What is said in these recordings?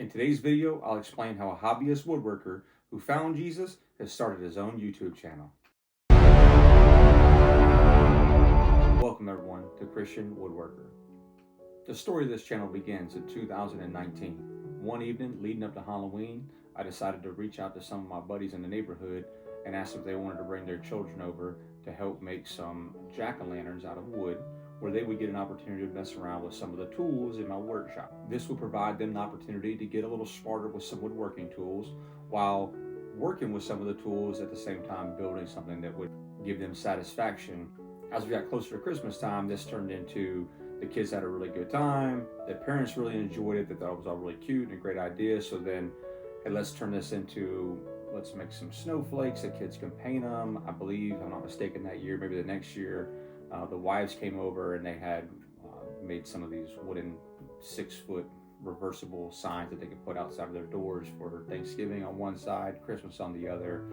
In today's video, I'll explain how a hobbyist woodworker who found Jesus has started his own YouTube channel. Welcome everyone to Christian Woodworker. The story of this channel begins in 2019. One evening leading up to Halloween, I decided to reach out to some of my buddies in the neighborhood and ask if they wanted to bring their children over to help make some jack-o'-lanterns out of wood, where they would get an opportunity to mess around with some of the tools in my workshop. This would provide them the opportunity to get a little smarter with some woodworking tools while working with some of the tools at the same time building something that would give them satisfaction. As we got closer to Christmas time, this turned into the kids had a really good time, the parents really enjoyed it, they thought it was all really cute and a great idea. So then, hey, let's turn this into, let's make some snowflakes, the kids can paint them. I believe, I'm not mistaken, that year, maybe the next year, the wives came over and they had made some of these wooden 6-foot reversible signs that they could put outside of their doors for Thanksgiving on one side, Christmas on the other.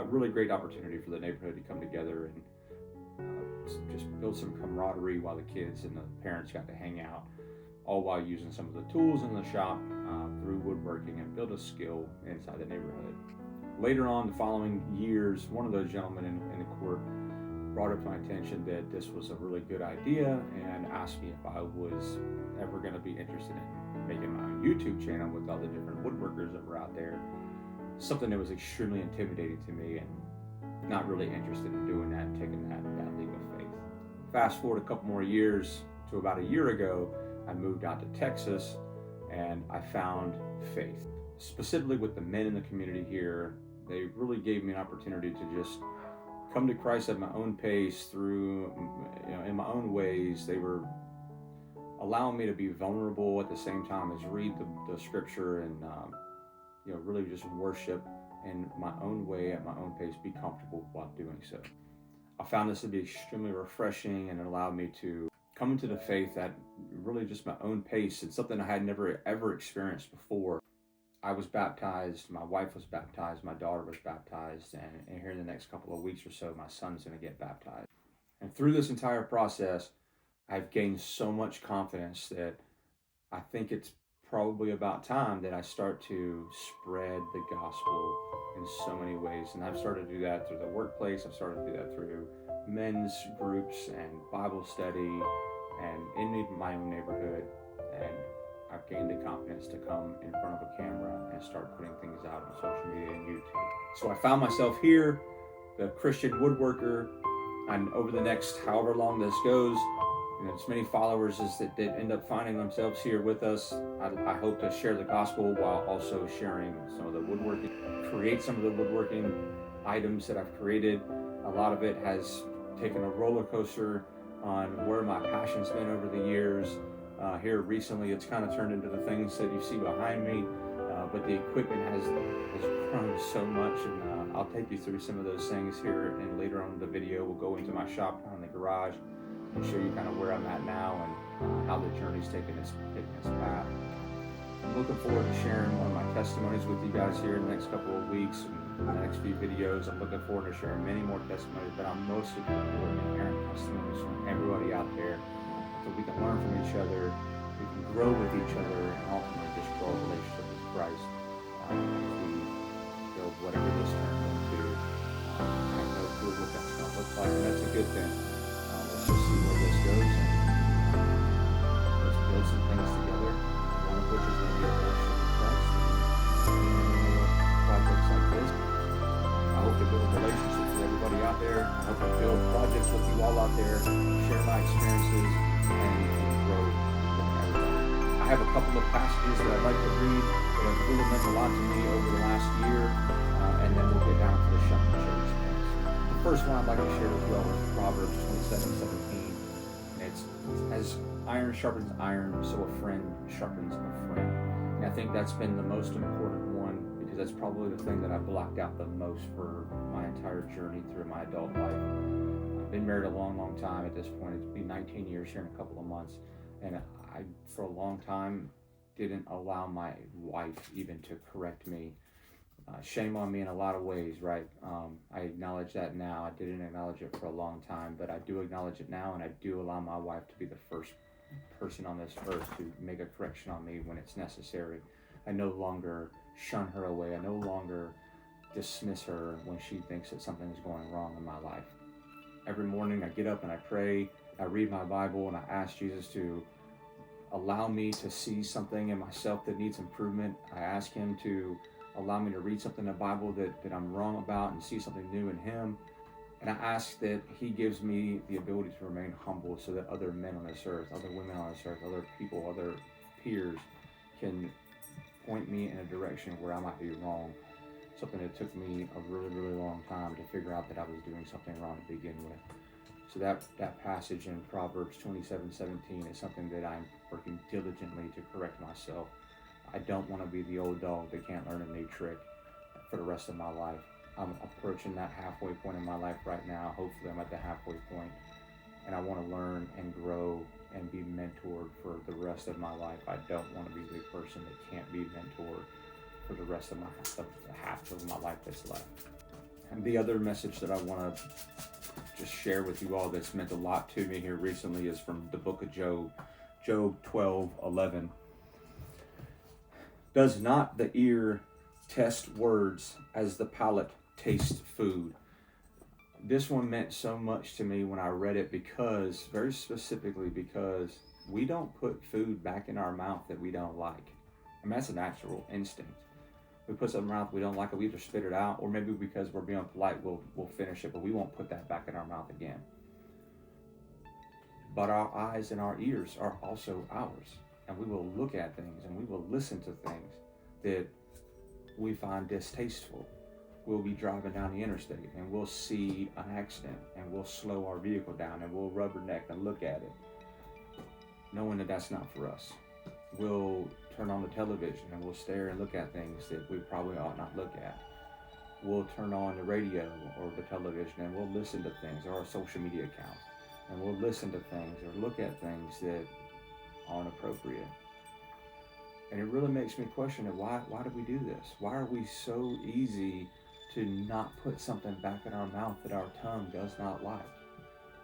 Really great opportunity for the neighborhood to come together and just build some camaraderie while the kids and the parents got to hang out, all while using some of the tools in the shop through woodworking and build a skill inside the neighborhood. Later on, the following years, one of those gentlemen in the court brought up to my attention that this was a really good idea and asked me if I was ever going to be interested in making my own YouTube channel with all the different woodworkers that were out there. Something that was extremely intimidating to me and not really interested in doing that and taking that leap of faith. Fast forward a couple more years to about a year ago, I moved out to Texas and I found faith. Specifically with the men in the community here, they really gave me an opportunity to just come to Christ at my own pace through, in my own ways. They were allowing me to be vulnerable at the same time as read the scripture and, really just worship in my own way, at my own pace, be comfortable while doing so. I found this to be extremely refreshing and it allowed me to come into the faith at really just my own pace. It's something I had never ever experienced before. I was baptized, my wife was baptized, my daughter was baptized, and here in the next couple of weeks or so, my son's going to get baptized. And through this entire process, I've gained so much confidence that I think it's probably about time that I start to spread the gospel in so many ways. And I've started to do that through the workplace, I've started to do that through men's groups and Bible study and in my own neighborhood. And I've gained the confidence to come in front of a camera and start putting things out on social media and YouTube. So I found myself here, the Christian Woodworker, and over the next however long this goes, as many followers as that end up finding themselves here with us, I hope to share the gospel while also sharing some of the woodworking, create some of the woodworking items that I've created. A lot of it has taken a roller coaster on where my passion's been over the years. Here recently, it's kind of turned into the things that you see behind me, but the equipment has grown so much, and I'll take you through some of those things here, and later on in the video, we'll go into my shop down in the garage and show you kind of where I'm at now and how the journey's taken its path. I'm looking forward to sharing one of my testimonies with you guys here in the next couple of weeks and the next few videos. I'm looking forward to sharing many more testimonies, but I'm mostly looking forward to hearing testimonies from everybody out there, so we can learn from each other, we can grow with each other, and ultimately just grow a relationship with Christ as we build whatever this turns into. I have no clue what that's going to look like, and that's a good thing. Let's just see where this goes, and let's build some things together, one of which is going to be a relationship with Christ. And projects like this, I hope to build relationships with everybody out there. I hope to build projects with you all out there, share my experiences, and grow with everybody. I have a couple of passages that I'd like to read that have really meant a lot to me over the last year, and then we'll get down to the sharpens experience. The first one I'd like to share with you all is Proverbs 27:17. It's as iron sharpens iron, so a friend sharpens a friend. And I think that's been the most important one because that's probably the thing that I blocked out the most for my entire journey through my adult life. I've been married a long, long time at this point. It's been 19 years here in a couple of months. And I, for a long time, didn't allow my wife even to correct me. Shame on me in a lot of ways, right? I acknowledge that now. I didn't acknowledge it for a long time, but I do acknowledge it now, and I do allow my wife to be the first person on this earth to make a correction on me when it's necessary. I no longer shun her away. I no longer dismiss her when she thinks that something is going wrong in my life. Every morning I get up and I pray, I read my Bible, and I ask Jesus to allow me to see something in myself that needs improvement. I ask him to allow me to read something in the Bible that I'm wrong about and see something new in him. And I ask that he gives me the ability to remain humble so that other men on this earth, other women on this earth, other people, other peers can point me in a direction where I might be wrong. Something that took me a really, really long time to figure out that I was doing something wrong to begin with. So that passage in Proverbs 27:17 is something that I'm working diligently to correct myself. I don't want to be the old dog that can't learn a new trick for the rest of my life. I'm approaching that halfway point in my life right now. Hopefully I'm at the halfway point, and I want to learn and grow and be mentored for the rest of my life. I don't want to be the person that can't be mentored for the rest of the half of my life that's left. And the other message that I want to just share with you all that's meant a lot to me here recently is from the book of Job, Job 12:11. Does not the ear test words as the palate tastes food? This one meant so much to me when I read it because, very specifically, because we don't put food back in our mouth that we don't like. I mean, that's a natural instinct. We put something in our mouth we don't like it, we either spit it out, or maybe because we're being polite, we'll finish it, but we won't put that back in our mouth again. But our eyes and our ears are also ours, and we will look at things and we will listen to things that we find distasteful. We'll be driving down the interstate and we'll see an accident and we'll slow our vehicle down and we'll rubberneck and look at it, knowing that that's not for us. We'll turn on the television and we'll stare and look at things that we probably ought not look at. We'll turn on the radio or the television and we'll listen to things, or our social media accounts, and we'll listen to things or look at things that aren't appropriate. And it really makes me question it. Why do we do this? Why are we so easy to not put something back in our mouth that our tongue does not like?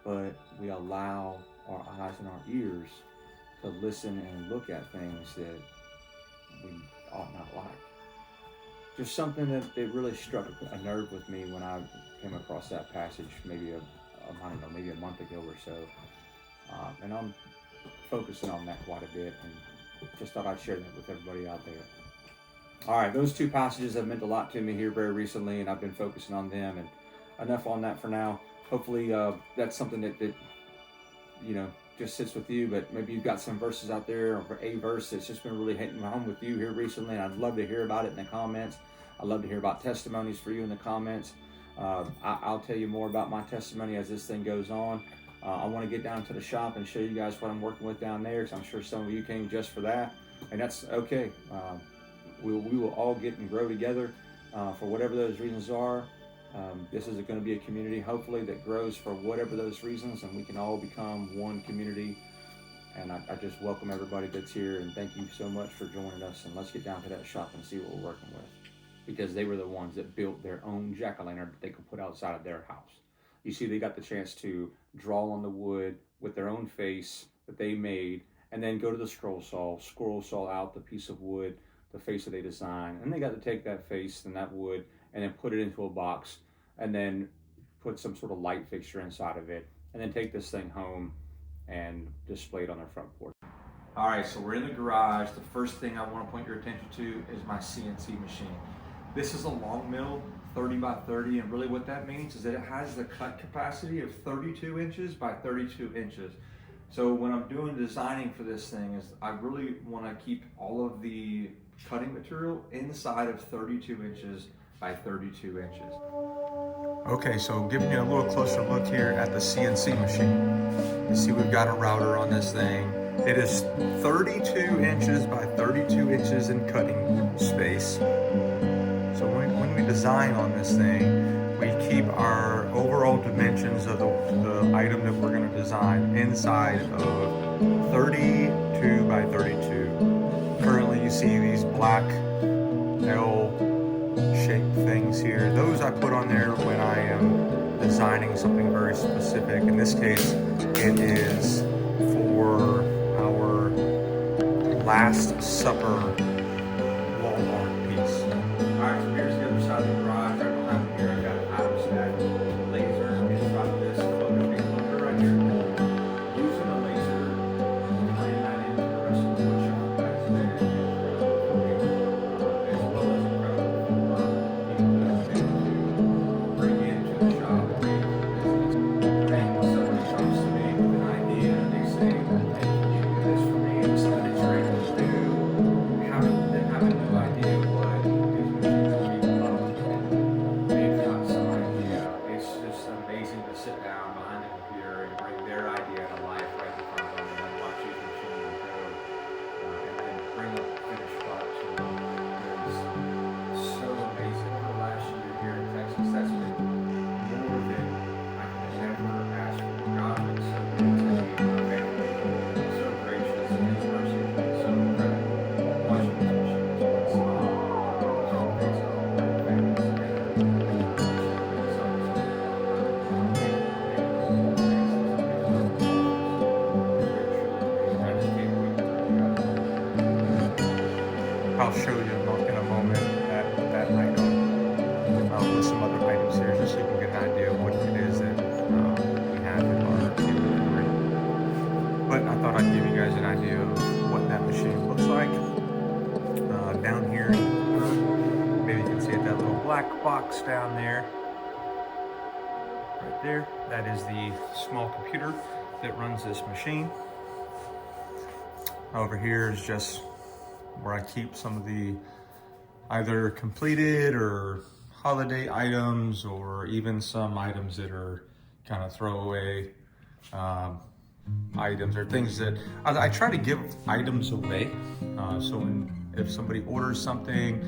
But we allow our eyes and our ears to listen and look at things that we ought not like. Just something that really struck a nerve with me when I came across that passage maybe maybe a month ago or so. And I'm focusing on that quite a bit, and just thought I'd share that with everybody out there. All right, those two passages have meant a lot to me here very recently, and I've been focusing on them, and enough on that for now. Hopefully that's something that just sits with you, but maybe you've got some verses out there, or a verse that's just been really hitting home with you here recently, and I'd love to hear about it in the comments. I'd love to hear about testimonies for you in the comments. I'll tell you more about my testimony as this thing goes on. I want to get down to the shop and show you guys what I'm working with down there, because I'm sure some of you came just for that, and that's okay. We will all get and grow together for whatever those reasons are. This is going to be a community, hopefully, that grows for whatever those reasons, and we can all become one community. And I just welcome everybody that's here, and thank you so much for joining us. And let's get down to that shop and see what we're working with, because they were the ones that built their own jack-o'-lantern that they could put outside of their house. You see, they got the chance to draw on the wood with their own face that they made, and then go to the scroll saw out the piece of wood, the face that they designed, and they got to take that face and that wood and then put it into a box, and then put some sort of light fixture inside of it, and then take this thing home and display it on their front porch. All right, so we're in the garage. The first thing I want to point your attention to is my CNC machine. This is a long mill, 30 by 30, and really what that means is that it has the cut capacity of 32 inches by 32 inches. So when I'm doing designing for this thing, is I really want to keep all of the cutting material inside of 32 inches by 32 inches. Okay, so giving you a little closer look here at the CNC machine. You see we've got a router on this thing. It is 32 inches by 32 inches in cutting space. So when we design on this thing, we keep our overall dimensions of the item that we're going to design inside of 32 by 32. Currently you see these black L-shaped things here. Those I put on there when I am designing something very specific. In this case, it is for our Last Supper I'll show you in a moment that item with some other items here, just so you can get an idea of what it is that we have in our inventory. But I thought I'd give you guys an idea of what that machine looks like. Down here, maybe you can see it, that little black box down there. Right there, that is the small computer that runs this machine. Over here is just where I keep some of the either completed or holiday items, or even some items that are kind of throwaway items, or things that I try to give items away. So if somebody orders something,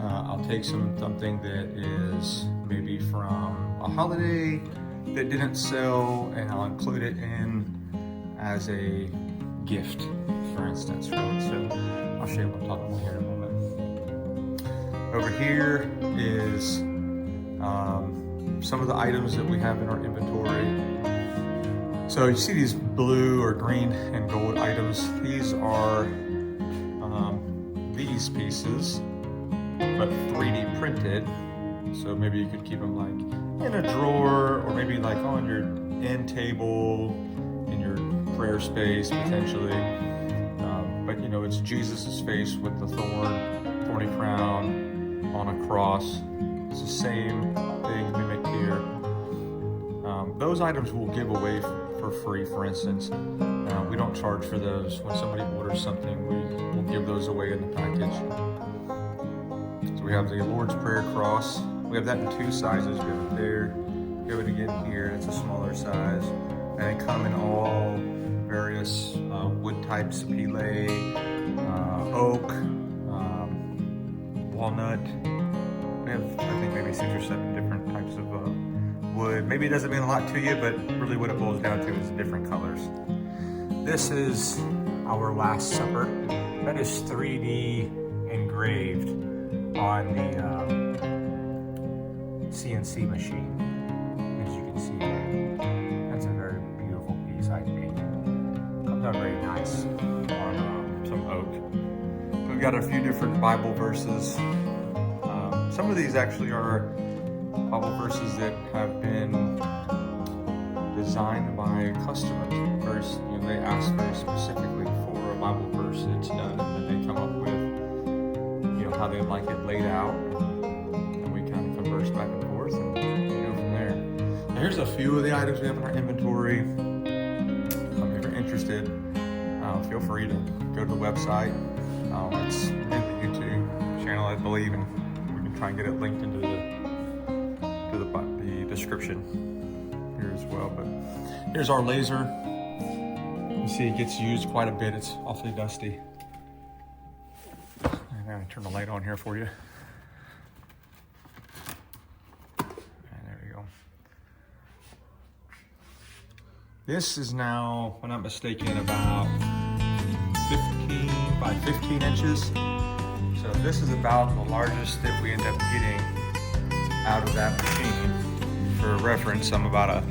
I'll take something that is maybe from a holiday that didn't sell, and I'll include it in as a gift, for instance, right? So I'll show you what I'm talking about here in a moment. Over here is some of the items that we have in our inventory. So you see these blue or green and gold items. These are these pieces, but 3D printed. So maybe you could keep them like in a drawer, or maybe like on your end table, in your prayer space potentially. But you know, it's Jesus's face with the thorny crown on a cross. It's the same thing mimicked here. Those items we'll give away for free, for instance. We don't charge for those. When somebody orders something, we'll give those away in the package. So we have the Lord's Prayer cross. We have that in two sizes. We have it there. We have it again here. It's a smaller size. And they come in all various wood types: pilé, oak, walnut. We have, I think, maybe 6 or 7 different types of wood. Maybe it doesn't mean a lot to you, but really what it boils down to is different colors. This is our Last Supper. That is 3D engraved on the CNC machine, as you can see there. That's a very beautiful piece, I think. Comes out very nice on some oak. We've got a few different Bible verses. Some of these actually are Bible verses that have been designed by customers. First, you know, they ask very specifically for a Bible verse that's done, and then they come up with, you know, how they like it laid out, and we kind of converse back and forth and go from there. Now, here's a few of the items we have in our inventory. If you're interested, feel free to go to the website. It's in the YouTube channel, I believe, and we can try and get it linked into the description here as well. But here's our laser. You see it gets used quite a bit. It's awfully dusty. I'm going to turn the light on here for you. And there we go. This is now, if I'm not mistaken, about 15 by 15 inches. So this is about the largest that we end up getting out of that machine. For reference, I'm about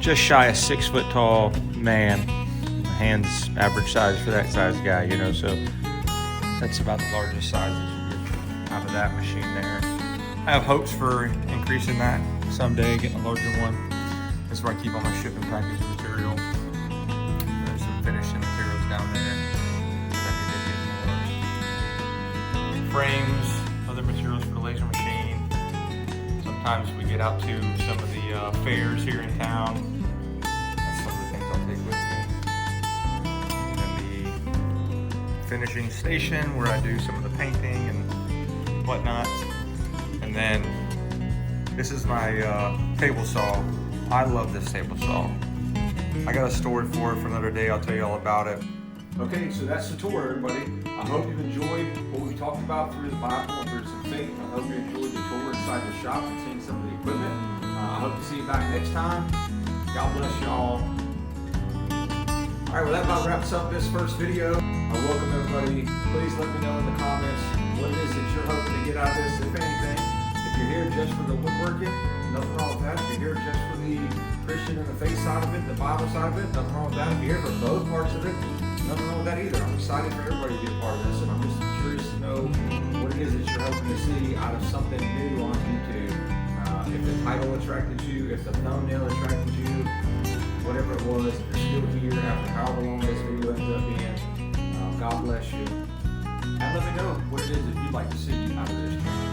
just shy of 6 foot tall man. My hand's average size for that size guy, you know, so that's about the largest size that you get out of that machine there. I have hopes for increasing that someday, getting a larger one. This is where I keep all my shipping package material. There's some finishing materials down there. Frames, other materials for the laser machine. Sometimes we get out to some of the fairs here in town. That's some of the things I'll take with me. And the finishing station where I do some of the painting and whatnot. And then this is my table saw. I love this table saw. I got a story for it for another day. I'll tell you all about it. Okay, so that's the tour, everybody. I hope you've enjoyed what we talked about through the Bible and through some faith. I hope you enjoyed the tour inside the shop and seeing some of the equipment. I hope to see you back next time. God bless y'all. All right, well, that about wraps up this first video. I welcome everybody. Please let me know in the comments what it is that you're hoping to get out of this, if anything. If you're here just for the woodworking, nothing wrong with that. If you're here just for the Christian and the faith side of it, the Bible side of it, nothing wrong with that. If you're here for both parts of it, nothing wrong with that either. I'm excited for everybody to be a part of this, and I'm just curious to know what it is that you're hoping to see out of something new on YouTube. If the title attracted you, if the thumbnail attracted you, whatever it was, if you're still here after however long this video ends up being, God bless you. And let me know what it is that you'd like to see out of this channel.